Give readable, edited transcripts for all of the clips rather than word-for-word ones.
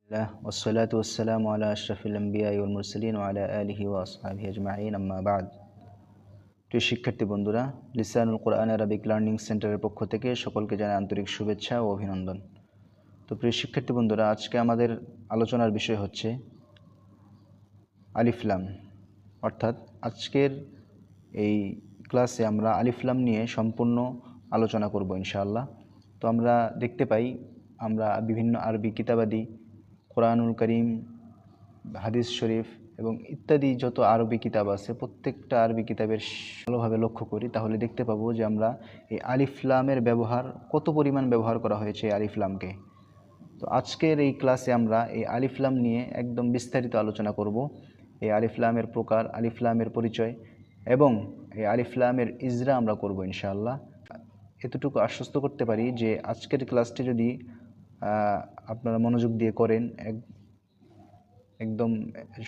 والصلاة والسلام على أشرف الأنبياء والمرسلين وعلى آله وأصحابه أجمعين أما بعد। প্রিয় শিক্ষার্থী বন্ধুরা, লিসানুল কোরআন আরবিক লার্নিং সেন্টারের পক্ষ থেকে সকলকে জানাই আন্তরিক শুভেচ্ছা ও অভিনন্দন। তো প্রিয় শিক্ষার্থী বন্ধুরা, আজকে আমাদের আলোচনার বিষয় হচ্ছে আলিফ লাম। অর্থাৎ আজকের এই ক্লাসে আমরা আলিফ লাম নিয়ে সম্পূর্ণ আলোচনা করব ইনশাআল্লাহ। তো আমরা দেখতে পাই আমরা বিভিন্ন আরবি কিতাবাদি, কোরআনুল করিম, হাদিস শরীফ এবং ইত্যাদি যত আরবি কিতাব আছে প্রত্যেকটা আরবি কিতাবের ভালোভাবে লক্ষ্য করি, তাহলে দেখতে পাবো যে আমরা এই আলিফ লামের ব্যবহার কত পরিমাণ ব্যবহার করা হয়েছে এই আলিফ লামকে। তো আজকের এই ক্লাসে আমরা এই আলিফ লাম নিয়ে একদম বিস্তারিত আলোচনা করব। এই আলিফ লামের প্রকার, আলিফ লামের পরিচয় এবং এই আলিফ লামের ইজরা আমরা করব ইনশাআল্লাহ। এতটুকু আশ্বস্ত করতে পারি যে আজকের ক্লাসটি যদি আপনারা মনোযোগ দিয়ে করেন, একদম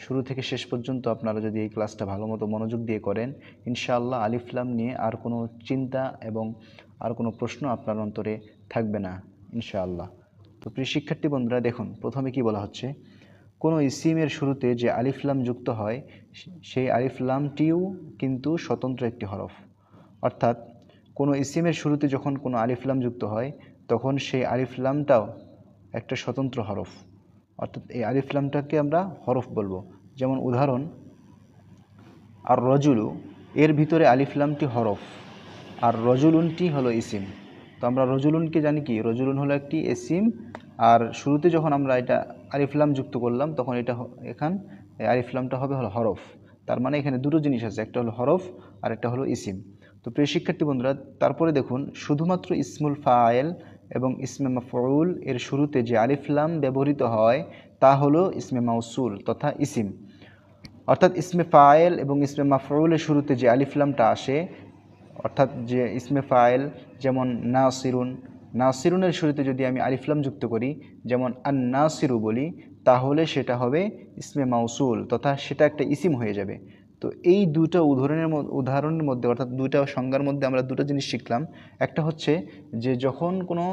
শুরু থেকে শেষ পর্যন্ত আপনারা যদি এই ক্লাসটা ভালো মতো মনোযোগ দিয়ে করেন, ইনশাআল্লাহ আলিফ লাম নিয়ে আর কোনো চিন্তা এবং আর কোনো প্রশ্ন আপনার অন্তরে থাকবে না ইনশাআল্লাহ। তো প্রিয় শিক্ষার্থী বন্ধুরা, দেখুন প্রথমে কি বলা হচ্ছে, কোনো ইসিমের শুরুতে যে আলিফ লাম যুক্ত হয় সেই আলিফ লামটিও কিন্তু স্বতন্ত্র একটি হরফ। অর্থাৎ কোনো ইসিমের শুরুতে যখন কোনো আলিফ লাম যুক্ত হয় তখন সেই আলিফ লামটাও একটা স্বতন্ত্র হরফ। অর্থাৎ এই আলিফ লামটাকে আমরা হরফ বলবো। যেমন উদাহরণ, আর রজুলু, এর ভিতরে আলিফ লামটি হরফ আর রজুলুনটি হলো ইসিম। তো আমরা রজুলুনকে জানি কি, রজুলুন হলো একটি ইসিম, আর শুরুতে যখন আমরা এটা আলিফ লাম যুক্ত করলাম তখন এটা আলিফ লামটা হবে হলো হরফ। তার মানে এখানে দুটো জিনিস আছে, একটা হলো হরফ আর একটা হলো ইসিম। তো প্রিয় শিক্ষার্থী বন্ধুরা, তারপরে দেখুন শুধুমাত্র ইসমুল ফাইল এবং ইসমে মাফউল এর শুরুতে যে আলিফ লাম ব্যবহৃত হয় তা হলো ইসমে মাউসুল তথা ইসিম। অর্থাৎ ইসমে ফাইল এবং ইসমে মাফউলের শুরুতে যে আলিফ লামটা আসে, অর্থাৎ যে ইসমে ফাইল যেমন নাসিরুন, নাসিরুনের শুরুতে যদি আমি আলিফ লাম যুক্ত করি যেমন আন নাসিরু বলি, তাহলে সেটা হবে ইসমে মাউসুল তথা সেটা একটা ইসিম হয়ে যাবে। তো এই দুটো উদাহরণের মধ্যে, অর্থাৎ দুইটা সংজ্ঞার মধ্যে আমরা দুটো জিনিস শিখলাম। একটা হচ্ছে যে যখন কোনো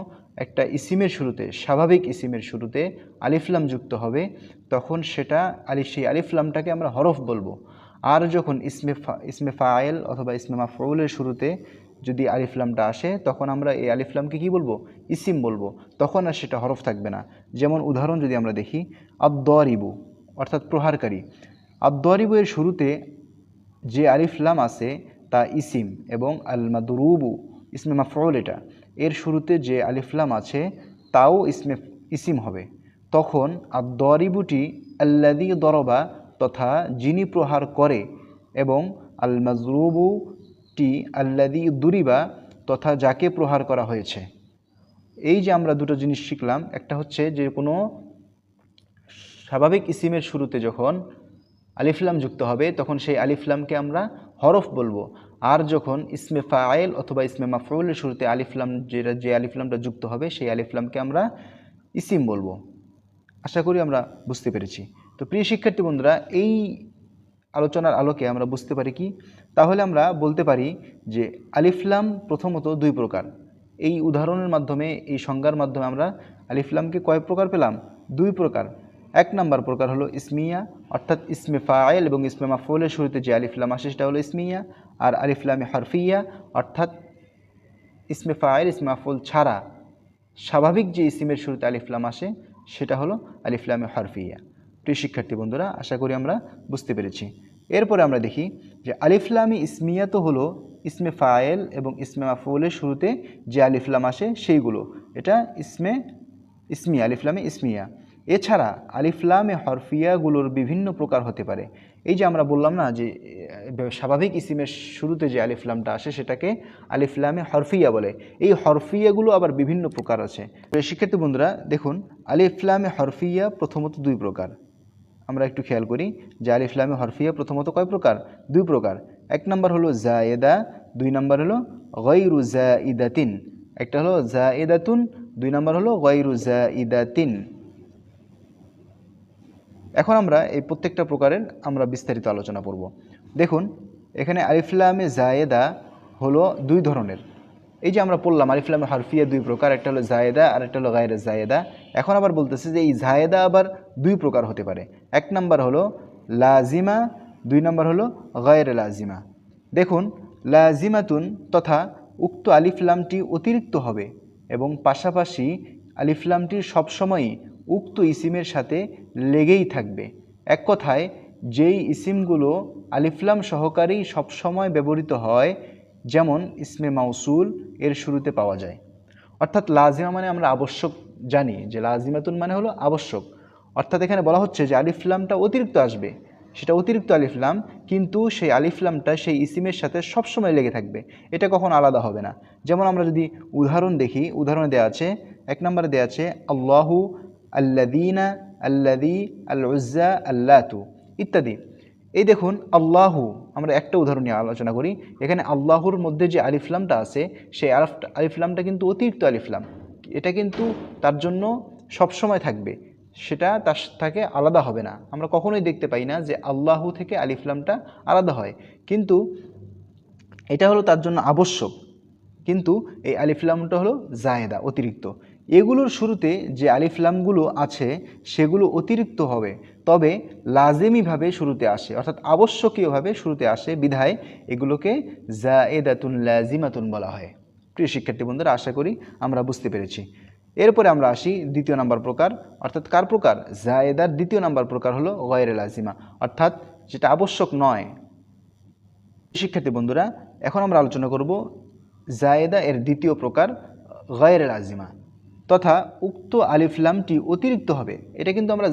একটা ইসিমের শুরুতে, স্বাভাবিক ইসিমের শুরুতে আলিফ লাম যুক্ত হবে তখন সেটা সেই আলিফ লামটাকে আমরা হরফ বলবো। আর যখন ইসমে ফাইল অথবা ইসমে মাফউলের শুরুতে যদি আলিফ লামটা আসে তখন আমরা এই আলিফ লামকে কী বলবো, ইসিম বলবো। তখন আর সেটা হরফ থাকবে না। যেমন উদাহরণ যদি আমরা দেখি, আদ-দারিবু অর্থাৎ প্রহারকারী, আদ-দারিবু এর শুরুতে যে আলিফ লাম আছে তা ইসিম, এবং আল মাদরুবু ইসমে মাফউল, এটা এর শুরুতে যে আলিফ লাম আছে তাও ইসিম হবে। তখন আদ-দারিবুটি আল্লাযী দরবা তথা যিনি প্রহার করে, এবং আল মাজরুবুটি আল্লাযী দুরিবা তথা যাকে প্রহার করা হয়েছে। এই যে আমরা দুটো জিনিস শিখলাম, একটা হচ্ছে যে কোনো স্বাভাবিক ইসিমের শুরুতে যখন আলিফ লাম যুক্ত হবে তখন সেই আলিফ লামকে আমরা হরফ বলবো। আর যখন ইসমে ফাইল অথবা ইসমে মাফউলের শুরুতে আলিফ লাম যে আলিফ লামটা যুক্ত হবে সেই আলিফ লামকে আমরা ইসিম বলবো। আশা করি আমরা বুঝতে পেরেছি। তো প্রিয় শিক্ষার্থী বন্ধুরা, এই আলোচনার আলোকে আমরা বুঝতে পারি কি, তাহলে আমরা বলতে পারি যে আলিফ লাম প্রথমত দুই প্রকার। এই উদাহরণের মাধ্যমে, এই সংজ্ঞার মাধ্যমে আমরা আলিফ লামকে কয় প্রকার পেলাম, দুই প্রকার। এক নাম্বার প্রকার হলো ইসমিয়া, অর্থাৎ ইসমে ফাইল এবং ইসমে মাফউলের শুরুতে যে আলিফ লাম আসে সেটা হলো ইসমিয়া। আর আলিফ লামে হরফিয়া, অর্থাৎ ইসমে ফাইল ইসমে মাফউল ছাড়া স্বাভাবিক যে ইসিমের শুরুতে আলিফ লাম আসে সেটা হলো আলিফ লামে হরফিয়া। প্রিয় শিক্ষার্থী বন্ধুরা, আশা করি আমরা বুঝতে পেরেছি। এরপরে আমরা দেখি যে আলিফ লামে ইসমিয়া তো হলো ইসমে ফাইল এবং ইসমে মাফউলের শুরুতে যে আলিফ লাম আসে সেইগুলো, এটা ইসমিয়া, আলিফ লামে ইসমিয়া। এছাড়া আলিফ লামে হরফিয়াগুলোর বিভিন্ন প্রকার হতে পারে। এই যে আমরা বললাম না যে স্বাভাবিক ইসিমের শুরুতে যে আলিফ লামটা আসে সেটাকে আলিফ লামে হরফিয়া বলে। এই হরফিয়াগুলো আবার বিভিন্ন প্রকার আছে। শিক্ষার্থী বন্ধুরা দেখুন, আলিফ লামে হরফিয়া প্রথমত দুই প্রকার। আমরা একটু খেয়াল করি যে আলিফ লামে হরফিয়া প্রথমত কয় প্রকার, দুই প্রকার। এক নম্বর হলো জায়েদা, দুই নম্বর হলো গায়রু জাইদাতিন। একটা হলো জায়েদাতুন, দুই নম্বর হলো গায়রু জাইদাতিন। এখন আমরা এই প্রত্যেকটা প্রকারের আমরা বিস্তারিত আলোচনা করব। দেখুন এখানে আলিফ লামে জায়েদা হলো দুই ধরনের। এই যে আমরা পড়লাম আলিফ লাম হারফিয়া দুই প্রকার, একটা হলো জায়েদা আর একটা হলো গায়রে জায়েদা। এখন আবার বলতেছে যে এই জায়েদা আবার দুই প্রকার হতে পারে। এক নাম্বার হলো লাজিমা, দুই নাম্বার হলো গায়রে লাজিমা। দেখুন, লাজিমাতুন তথা উক্ত আলিফ লামটি অতিরিক্ত হবে এবং পাশাপাশি আলিফ লামটি সবসময়ই উক্ত ইসিমের সাথে লেগেই থাকবে। এক কথায় যেই ইসিমগুলো আলিফলাম সহকারী সবসময় ব্যবহৃত হয়, যেমন ইসমে মাউসুল এর শুরুতে পাওয়া যায়। অর্থাৎ লাজিমা মানে আমরা আবশ্যক জানি যে লাজিমাতুন মানে হলো আবশ্যক। অর্থাৎ এখানে বলা হচ্ছে যে আলিফলামটা অতিরিক্ত আসবে, সেটা অতিরিক্ত আলিফলাম, কিন্তু সেই আলিফলামটা সেই ইসিমের সাথে সবসময় লেগে থাকবে, এটা কখনো আলাদা হবে না। যেমন আমরা যদি উদাহরণ দেখি, উদাহরণে দেওয়া আছে, এক নম্বরে দেওয়া আছে আল্লাহু, আল্লাদিনা, আল্লাদি, আল উজ্জা, আল্লাতু ইত্যাদি। এই দেখুন আল্লাহু, আমরা একটা উদাহরণ নিয়ে আলোচনা করি। এখানে আল্লাহুর মধ্যে যে আলিফলামটা আছে সেই আলিফলামটা কিন্তু অতিরিক্ত আলিফলাম, এটা কিন্তু তার জন্য সবসময় থাকবে, সেটা তার থেকে আলাদা হবে না। আমরা কখনোই দেখতে পাই না যে আল্লাহু থেকে আলিফলামটা আলাদা হয়, কিন্তু এটা হলো তার জন্য আবশ্যক। কিন্তু এই আলিফলামটা হলো জায়েদা, অতিরিক্ত। এগুলোর শুরুতে যে আলিফলামগুলো আছে সেগুলো অতিরিক্ত হবে, তবে লাজিমিভাবে শুরুতে আসে, অর্থাৎ আবশ্যকীয়ভাবে শুরুতে আসে, বিধায় এগুলোকে জায়েদাতুন লাজিমাতুন বলা হয়। প্রিয় শিক্ষার্থী বন্ধুরা, আশা করি আমরা বুঝতে পেরেছি। এরপরে আমরা আসি দ্বিতীয় নাম্বার প্রকার, অর্থাৎ কার প্রকার? জায়েদার দ্বিতীয় নাম্বার প্রকার হলো গায়রে লাজিমা, অর্থাৎ যেটা আবশ্যক নয়। শিক্ষার্থী বন্ধুরা, এখন আমরা আলোচনা করব জায়েদা এর দ্বিতীয় প্রকার গায়রে লাজিমা, তথা উক্ত আলিফলামটি অতিরিক্ত হবে। এটা কিন্তু আমরা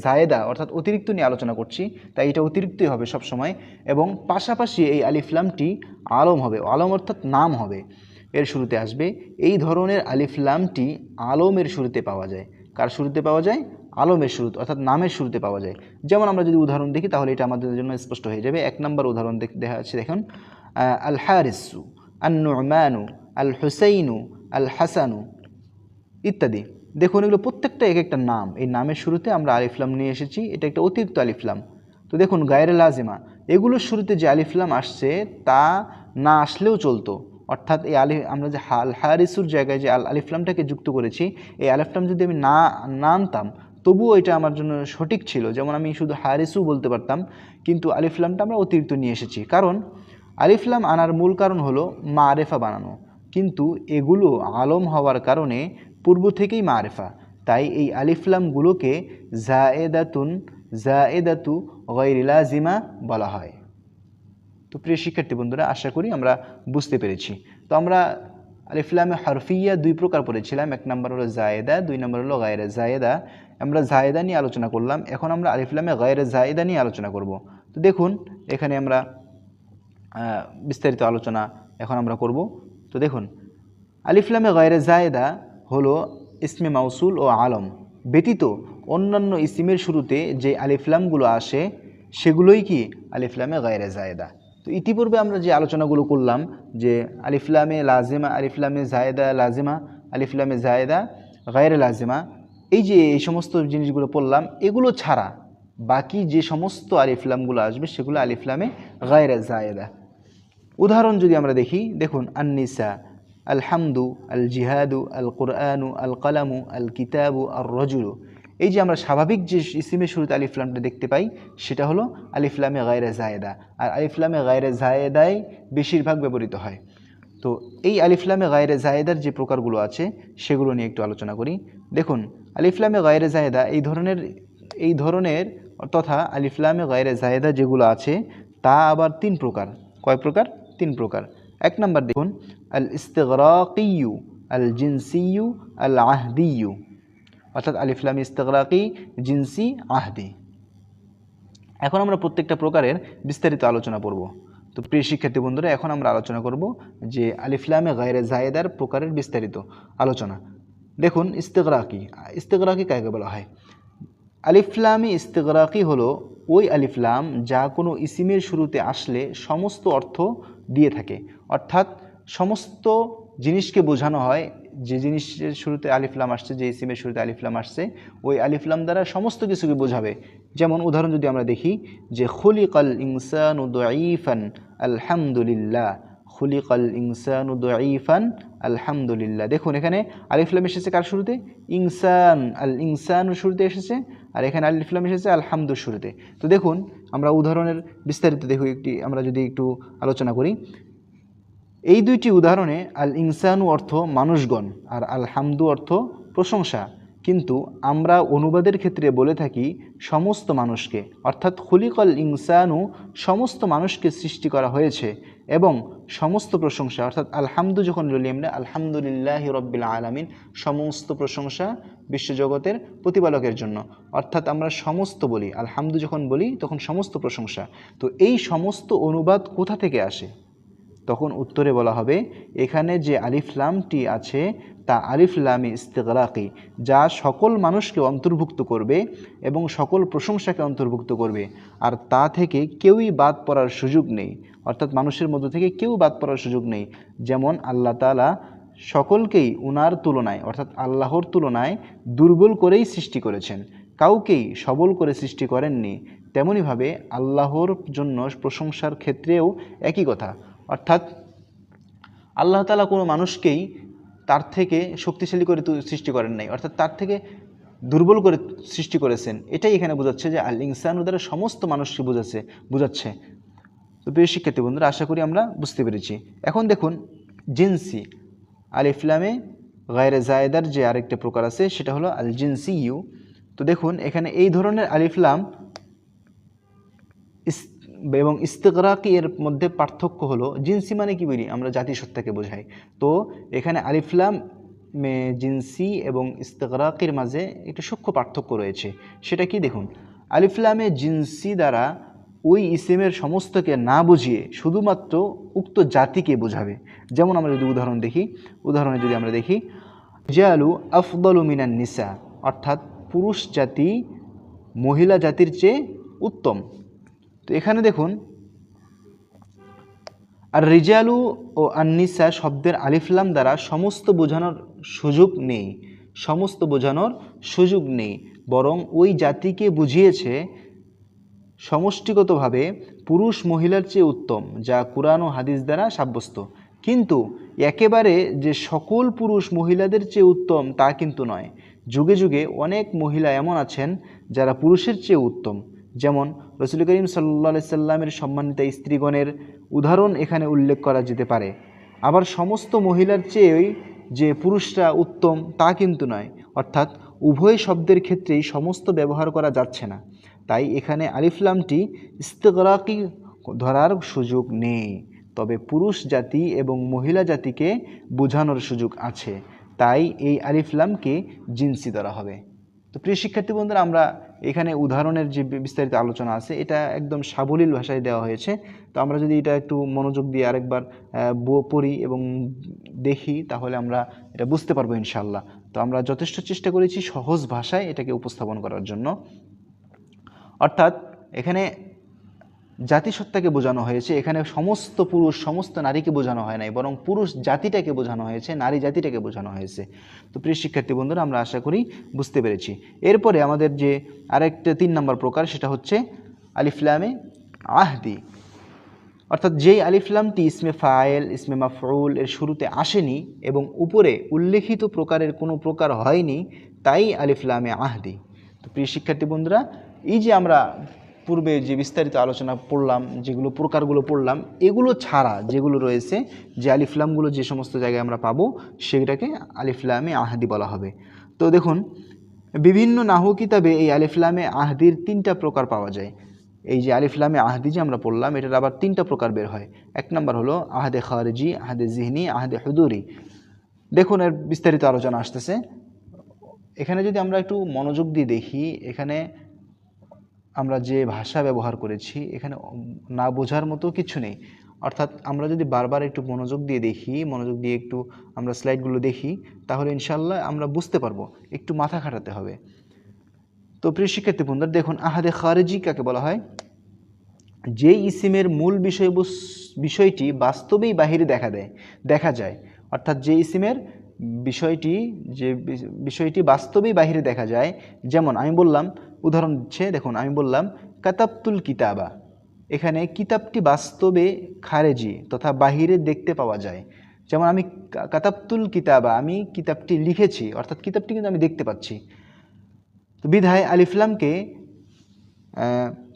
জায়েদা অর্থাৎ অতিরিক্ত নিয়ে আলোচনা করছি, তাই এটা অতিরিক্তই হবে সবসময়, এবং পাশাপাশি এই আলিফলামটি আলম হবে, আলম অর্থাৎ নাম হবে, এর শুরুতে আসবে। এই ধরনের আলিফলামটি আলমের শুরুতে পাওয়া যায়। কার শুরুতে পাওয়া যায়? আলমের শুরুতে, অর্থাৎ নামের শুরুতে পাওয়া যায়। যেমন আমরা যদি উদাহরণ দেখি তাহলে এটা আমাদের জন্য স্পষ্ট হয়ে যাবে। এক নম্বর উদাহরণ দেখা যাচ্ছে, দেখুন আল হারিসু, আন নুমানু, আল হুসাইনু, আল হাসানু ইত্যাদি। দেখুন এগুলো প্রত্যেকটা এক একটা নাম, এই নামের শুরুতে আমরা আলিফলাম নিয়ে এসেছি, এটা একটা অতিরিক্ত আলিফলাম। তো দেখুন গায়রে লাজিমা, এগুলোর শুরুতে যে আলিফলাম আসছে তা না আসলেও চলতো, অর্থাৎ এই আমরা যে আল হারিসুর জায়গায় যে আলিফলামটাকে যুক্ত করেছি, এই আলিফলাম যদি আমি না আনতাম তবুও এটা আমার জন্য সঠিক ছিল। যেমন আমি শুধু হারিসু বলতে পারতাম, কিন্তু আলিফলামটা আমরা অতিরিক্ত নিয়ে এসেছি, কারণ আলিফলাম আনার মূল কারণ হলো মারেফা বানানো, কিন্তু এগুলো আলম হওয়ার কারণে পূর্ব থেকেই মারেফা, তাই এই আলিফলামগুলোকে জায়েদাতু গায়রে লাজিমা বলা হয়। তো প্রিয় শিক্ষার্থী বন্ধুরা, আশা করি আমরা বুঝতে পেরেছি। তো আমরা আলিফলামে হারফিয়া দুই প্রকার পড়েছিলাম, এক নম্বর হলো জায়েদা, দুই নম্বর হলো গায়রে জায়েদা। আমরা জায়েদা নিয়ে আলোচনা করলাম, এখন আমরা আলিফলামে গায়রে জায়েদা নিয়ে আলোচনা করব। তো দেখুন এখানে আমরা বিস্তারিত আলোচনা এখন আমরা করব। তো দেখুন আলিফলামে গায়রে জায়েদা হলো ইসমে মাউসুল ও আলম ব্যতীত অন্যান্য ইসিমের শুরুতে যে আলিফলামগুলো আসে সেগুলোই কি আলিফলামে গায়রে জায়েদা। তো ইতিপূর্বে আমরা যে আলোচনাগুলো করলাম যে আলিফলামে লাজিমা, আলিফলামে জায়েদা লাজিমা, আলিফলামে জায়েদা গায়রে লাজিমা, এই যে এই সমস্ত জিনিসগুলো পড়লাম, এগুলো ছাড়া বাকি যে সমস্ত আলিফলামগুলো আসবে সেগুলো আলিফলামে গায়রে জায়েদা। উদাহরণ যদি আমরা দেখি, দেখুন আন-নিসা, আল হামদু, আল জিহাদু, আল কুরআনু, আল কালামু, আল কিতাবু, আর রজুলু। এই যে আমরা স্বাভাবিক যে ইসিমের শুরুতে আলিফলামটা দেখতে পাই সেটা হলো আলিফলামে গায়রে জায়েদা, আর আলিফলামে গায়রে জায়েদাই বেশিরভাগ ব্যবহৃত হয়। তো এই আলিফলামে গায়রে জায়েদার যে প্রকারগুলো আছে সেগুলো নিয়ে একটু আলোচনা করি। দেখুন আলিফলামে গায়রে জায়েদা এই ধরনের তথা আলিফলামে গায়রে জায়েদা যেগুলো আছে তা আবার তিন প্রকার। কয় প্রকার? তিন প্রকার। এক নম্বর দেখুন আল ইস্তিগরাকিয়ু, আল জিনসিয়ু, আল আহদিয়ু, অর্থাৎ আলিফলাম ইস্তিগরাকি, জিনসি, আহদি। এখন আমরা প্রত্যেকটা প্রকারের বিস্তারিত আলোচনা করব। তো প্রিয় শিক্ষার্থী বন্ধুরা, এখন আমরা আলোচনা করব যে আলিফলামে গায়রে জায়েদার প্রকারের বিস্তারিত আলোচনা। দেখুন ইস্তিগরাকি কাকে বলা হয়? আলিফলামে ইস্তিগরাকি হলো ওই আলিফলাম যা কোনো ইসিমের শুরুতে আসলে সমস্ত অর্থ দিয়ে থাকে, অর্থাৎ সমস্ত জিনিসকে বোঝানো হয়। যে জিনিসের শুরুতে আলিফলাম আসছে, যে ইসিমের শুরুতে আলিফলাম আসছে, ওই আলিফলাম দ্বারা সমস্ত কিছুকে বোঝাবে। যেমন উদাহরণ যদি আমরা দেখি যে খুলিকাল ইনসানু দাঈফান আলহামদুলিল্লাহ, খুলিকাল ইনসানু দাঈফান আলহামদুলিল্লাহ। দেখুন এখানে আলিফ লাম এসেছে কার শুরুতে? ইনসান, আল ইনসানুর শুরুতে এসেছে, আর এখানে আলিফ লাম এসেছে আলহামদুর শুরুতে। তো দেখুন আমরা উদাহরণের বিস্তারিত দেখি, আমরা যদি একটু আলোচনা করি। এই দুইটি উদাহরণে আল ইনসানু অর্থ মানুষগণ আর আলহামদু অর্থ প্রশংসা, কিন্তু আমরা অনুবাদের ক্ষেত্রে বলে থাকি সমস্ত মানুষকে, অর্থাৎ খুলিকাল ইনসানু সমস্ত মানুষকে সৃষ্টি করা হয়েছে, এবং সমস্ত প্রশংসা অর্থাৎ আলহামদু যখন বলি আমরা আলহামদুলিল্লাহি রাব্বিল আলামিন, সমস্ত প্রশংসা বিশ্বজগতের প্রতিপালকের জন্য, অর্থাৎ আমরা সমস্ত বলি আলহামদু যখন বলি তখন সমস্ত প্রশংসা। তো এই সমস্ত অনুবাদ কোথা থেকে আসে? তখন উত্তরে বলা হবে এখানে যে আলিফ লামটি আছে তা আলিফ লামে ইস্তিগরাকি, যা সকল মানুষকে অন্তর্ভুক্ত করবে এবং সকল প্রশংসাকে অন্তর্ভুক্ত করবে, আর তা থেকে কেউই বাদ পড়ার সুযোগ নেই, অর্থাৎ মানুষের মধ্য থেকে কেউ বাদ পড়ার সুযোগ নেই। যেমন আল্লাহ তাআলা সকলকেই উনার তুলনায় অর্থাৎ আল্লাহর তুলনায় দুর্বল করেই সৃষ্টি করেছেন, কাউকেই সবল করে সৃষ্টি করেননি। তেমনিভাবে আল্লাহর জন্য প্রশংসার ক্ষেত্রেও একই কথা, অর্থাৎ আল্লাহ তাআলা কোনো মানুষকেই তার থেকে শক্তিশালী করে সৃষ্টি করেন নাই, অর্থাৎ তার থেকে দুর্বল করে সৃষ্টি করেছেন। এটাই এখানে বোঝাচ্ছে যে আল ইনসানু দ্বারা সমস্ত মানুষকে বোঝাচ্ছে। তো প্রিয় শিক্ষার্থী বন্ধুরা, আশা করি আমরা বুঝতে পেরেছি। এখন দেখুন জিনসি, আলিফ লামে গায়রে জায়েদার যে আরেকটা প্রকার আছে সেটা হলো আল জিনসি ইউ। তো দেখুন এখানে এই ধরনের আলিফ লাম এবং ইস্তিগরাকি এর মধ্যে পার্থক্য হলো, জিনসি মানে কি বলি আমরা জাতিসত্তাকে বোঝাই, তো এখানে আলিফ লাম জিনসি এবং ইস্তিগরাকির মাঝে একটু সূক্ষ্ম পার্থক্য রয়েছে। সেটা কি দেখুন, আলিফ লামে জিনসি দ্বারা ওই ইসিমের সমস্তকে না বুঝিয়ে শুধুমাত্র উক্ত জাতিকে বোঝাবে। যেমন আমরা যদি উদাহরণে যদি আমরা দেখি রিজালু আফদালু মিনান নিসা, অর্থাৎ পুরুষ জাতি মহিলা জাতির চেয়ে উত্তম। তো এখানে দেখুন আর রিজালু ও আন্নিসা শব্দের আলিফ লাম দ্বারা সমস্ত বোঝানোর সুযোগ নেই, বরং ওই জাতিকে বুঝিয়েছে সমষ্টিগতভাবে পুরুষ মহিলার চেয়ে উত্তম, যা কুরআন ও হাদিস দ্বারা সাব্যস্ত। কিন্তু একেবারে যে সকল পুরুষ মহিলাদের চেয়ে উত্তম তা কিন্তু নয়। যুগে যুগে অনেক মহিলা এমন আছেন যারা পুরুষের চেয়ে উত্তম, যেমন রাসূল করিম সাল্লাল্লাহু আলাইহি সাল্লামের সম্মানিতা স্ত্রীগণের উদাহরণ এখানে উল্লেখ করা যেতে পারে। আবার সমস্ত মহিলার চেয়েই যে পুরুষরা উত্তম তা কিন্তু নয়, অর্থাৎ উভয় শব্দের ক্ষেত্রেই সমস্ত ব্যবহার করা যাচ্ছে না। তাই এখানে আলিফ লামটি ইস্তিগরাকি ধরার সুযোগ নেই, তবে পুরুষ জাতি এবং মহিলা জাতিকে বোঝানোর সুযোগ আছে। তাই এই আলিফ লামকে জিনসি ধরা হবে। তো প্রিয় শিক্ষার্থী বন্ধুরা, আমরা এখানে উদাহরণের যে বিস্তারিত আলোচনা আছে এটা একদম সাবলীল ভাষায় দেওয়া হয়েছে। তো আমরা যদি এটা একটু মনোযোগ দিয়ে আরেকবার পড়ি এবং দেখি তাহলে আমরা এটা বুঝতে পারবো ইনশাআল্লাহ। তো আমরা যথেষ্ট চেষ্টা করেছি সহজ ভাষায় এটাকে উপস্থাপন করার জন্য। অর্থাৎ এখানে জাতিসত্তাকে বোঝানো হয়েছে, এখানে সমস্ত পুরুষ সমস্ত নারীকে বোঝানো হয় নাই, বরং পুরুষ জাতিটাকে বোঝানো হয়েছে, নারী জাতিটাকে বোঝানো হয়েছে। তো প্রিয় শিক্ষার্থী বন্ধুরা, আমরা আশা করি বুঝতে পেরেছি। এরপরে আমাদের যে আরেকটা 3 নম্বর প্রকার সেটা হচ্ছে আলিফ লামে আহদি, অর্থাৎ যেই আলিফ লামটি ইসমে ফাইল ইসমে মাফউল এর শুরুতে আসেনি এবং উপরে উল্লেখিত প্রকারের কোনো প্রকার হয়নি, তাই আলিফ লামে আহদি। তো প্রিয় শিক্ষার্থী বন্ধুরা, এই যে আমরা পূর্বে যে বিস্তারিত আলোচনা পড়লাম, যেগুলো প্রকারগুলো পড়লাম, এগুলো ছাড়া যেগুলো রয়েছে, যে আলিফ লামগুলো যে সমস্ত জায়গায় আমরা পাবো সেটাকে আলিফ লামে আহদি বলা হবে। তো দেখুন বিভিন্ন নাহু কিতাবে এই আলিফ লামে আহদির 3টা প্রকার পাওয়া যায়। এই যে আলিফ লামে আহদি যে আমরা পড়লাম এটার আবার 3টা প্রকার বের হয়। 1 নম্বর হলো আহদে খারিজি, আহদে জিহনি, আহদে হুদুরি। দেখুন এর বিস্তারিত আলোচনা আসতেছে। এখানে যদি আমরা একটু মনোযোগ দিয়ে দেখি, এখানে আমরা যে ভাষা ব্যবহার করেছি এখানে না বোঝার মতো কিছু নেই। অর্থাৎ আমরা যদি বারবার একটু মনোযোগ দিয়ে একটু আমরা স্লাইডগুলো দেখি তাহলে ইনশাআল্লাহ আমরা বুঝতে পারবো, একটু মাথা খাটাতে হবে। তো প্রিয় শিক্ষার্থী বন্ধুরা, দেখুন আহাদে খারিজি কাকে বলা হয়? যে ইসিমের মূল বিষয়টি বাস্তবেই বাহিরে দেখা যায়, অর্থাৎ যে ইসিমের বিষয়টি বাস্তবেই বাহিরে দেখা যায়। যেমন আমি বললাম, উদাহরণ দিচ্ছে, দেখুন আমি বললাম কাতাবতুল কিতাবা, এখানে কিতাবটি বাস্তবে খারেজি তথা বাহিরে দেখতে পাওয়া যায়। যেমন আমি কাতাবতুল কিতাবা, আমি কিতাবটি লিখেছি, অর্থাৎ কিতাবটি কিন্তু আমি দেখতে পাচ্ছি। তো বিধায় আলিফলামকে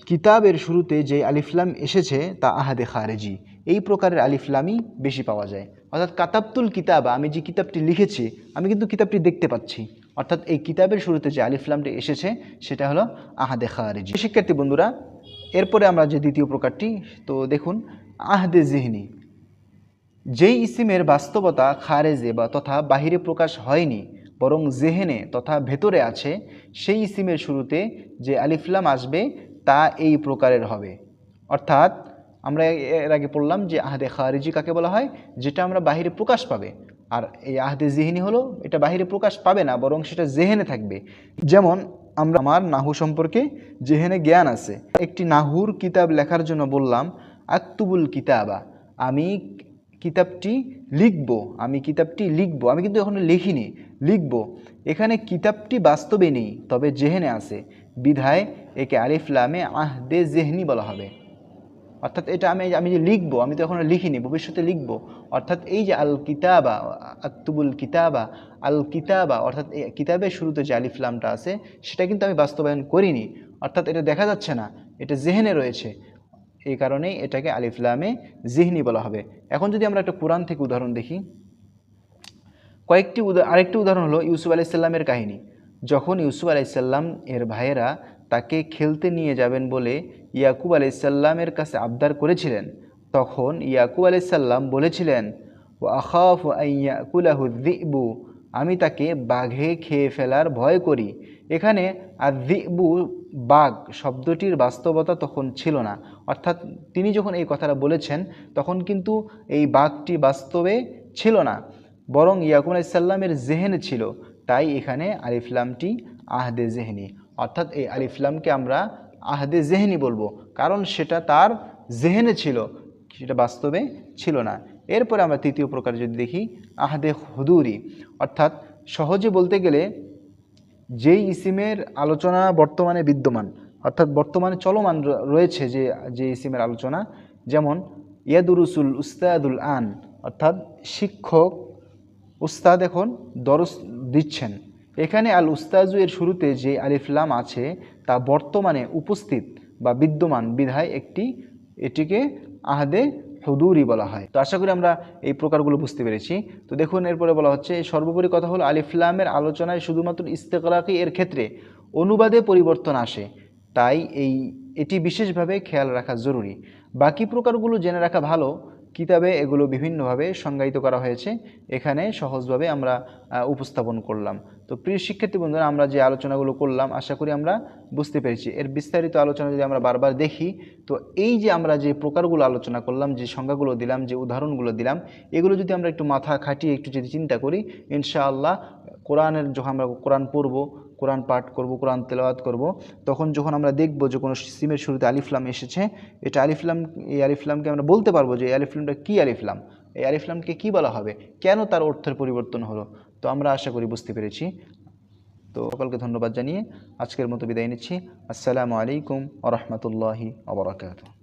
কিতাবের শুরুতে যে আলিফলাম এসেছে তা আহাদে খারেজি, এই প্রকারের আলিফলামই বেশি পাওয়া যায়। অর্থাৎ কাতাবতুল কিতাবা, আমি যে কিতাবটি লিখেছি আমি কিন্তু কিতাবটি দেখতে পাচ্ছি, অর্থাৎ এই কিতাবের শুরুতে যে আলিফলামটি এসেছে সেটা হলো আহাদে খারেজি। শিক্ষার্থী বন্ধুরা, এরপরে আমরা যে দ্বিতীয় প্রকারটি, তো দেখুন আহদে জিহনি, যেই ইসিমের বাস্তবতা খারেজে বা তথা বাহিরে প্রকাশ হয়নি বরং জেহেনে তথা ভেতরে আছে, সেই ইসিমের শুরুতে যে আলিফলাম আসবে তা এই প্রকারের হবে। অর্থাৎ আমরা এর আগে পড়লাম যে আহদে খারিজি কাকে বলা হয়, যেটা আমরা বাহিরে প্রকাশ পাবে। আর এই আহদে জিহিনি হলো এটা বাহিরে প্রকাশ পাবে না বরং সেটা জেহেনে থাকবে। যেমন আমার নাহু সম্পর্কে জেহেনে জ্ঞান আছে, একটি নাহুর কিতাব লেখার জন্য বললাম আক্তুবুল কিতাবা, আমি কিতাবটি লিখব, আমি কিতাবটি লিখব, আমি কিন্তু এখনো লিখিনি, লিখব। এখানে কিতাবটি বাস্তবে নেই তবে জেহেনে আছে, বিধায় একে আলিফ লামে আহদে জেহনি বলা হবে। অর্থাৎ এটা আমি যে লিখবো, আমি তো এখনো লিখিনি, ভবিষ্যতে লিখব। অর্থাৎ এই যে আল কিতাবা, আক্তুবুল কিতাবা, আল কিতাবা, অর্থাৎ এই কিতাবের শুরুতে যে আলিফ লামটা আছে সেটা কিন্তু আমি বাস্তবায়ন করিনি, অর্থাৎ এটা দেখা যাচ্ছে না, এটা জেহেনে রয়েছে, এই কারণেই এটাকে আলিফ লামে জিহনি বলা হবে। এখন যদি আমরা একটা কোরআন থেকে উদাহরণ দেখি, আরেকটি উদাহরণ হলো ইউসুফ আলাইসাল্লামের কাহিনী। যখন ইউসুফ আলাইসাল্লাম এর ভাইয়েরা তাকে খেলতে নিয়ে যাবেন বলে ইয়াকুব আলাইসাল্লামের কাছে আবদার করেছিলেন, তখন ইয়াকুব আলাইসাল্লাম বলেছিলেন ও আখাফু আন ইয়াকুলাহু যিবু, আমি তাকে বাঘে খেয়ে ফেলার ভয় করি। এখানে আযযিবু, বাঘ শব্দটির বাস্তবতা তখন ছিল না, অর্থাৎ তিনি যখন এই কথাটা বলেছেন তখন কিন্তু এই বাঘটি বাস্তবে ছিল না, বরং ইয়াকুব আলাইসাল্লামের জেহেনে ছিল, তাই এখানে আলিফলামটি আহদে জেহনি, অর্থাৎ এই আলিফলামকে আমরা আহদে জেহনি বলবো, কারণ সেটা তার জেহেনে ছিল, সেটা বাস্তবে ছিল না। এরপরে আমরা তৃতীয় প্রকার যদি দেখি আহদে হুদুরি, অর্থাৎ সহজে বলতে গেলে যেই ইসিমের আলোচনা বর্তমানে বিদ্যমান, অর্থাৎ বর্তমানে চলমান রয়েছে যে ইসিমের আলোচনা, যেমন ইয়াদুরুসুল উস্তাদুল আন, অর্থাৎ শিক্ষক উস্তাদ এখন দরস দিচ্ছেন। এখানে আল উস্তাজু এর শুরুতে যে আলিফলাম আছে তা বর্তমানে উপস্থিত বা বিদ্যমান, বিধায় এটিকে আহদে হুদুরি বলা হয়। তো আশা করি আমরা এই প্রকারগুলো বুঝতে পেরেছি। তো দেখুন এরপরে বলা হচ্ছে সর্বোপরি কথা হলো আলিফলামের আলোচনায় শুধুমাত্র ইস্তেকরাকি এর ক্ষেত্রে অনুবাদে পরিবর্তন আসে, তাই এটি বিশেষভাবে খেয়াল রাখা জরুরি। বাকি প্রকারগুলো জেনে রাখা ভালো, কিতাবে এগুলো বিভিন্নভাবে সংজ্ঞায়িত করা হয়েছে, এখানে সহজভাবে আমরা উপস্থাপন করলাম। তো প্রিয় শিক্ষার্থী বন্ধুরা, আমরা যে আলোচনাগুলো করলাম আশা করি আমরা বুঝতে পেরেছি। এর বিস্তারিত আলোচনা যদি আমরা বারবার দেখি, তো এই যে আমরা যে প্রকারগুলো আলোচনা করলাম, যে সংজ্ঞাগুলো দিলাম, যে উদাহরণগুলো দিলাম, এগুলো যদি আমরা একটু মাথা খাটিয়ে একটু যদি চিন্তা করি, ইনশাআল্লাহ যখন আমরা কোরআন পড়ব, কোরআন পাঠ করব, কোরআন তেলাওয়াত করব, তখন যখন আমরা দেখব যে কোনো সিমের শুরুতে আলিফলাম এসেছে, এই আলিফলামকে আমরা বলতে পারবো যে এই আলিফলামটা কী আলিফলাম, এই আলিফলামকে কী বলা হবে, কেন তার অর্থের পরিবর্তন হলো। তো আমরা আশা করি বুঝতে পেরেছি। তো সকলকে ধন্যবাদ জানিয়ে আজকের মতো বিদায় নিচ্ছি। আসসালামু আলাইকুম ওয়া রাহমাতুল্লাহি ওয়া বারাকাতুহু।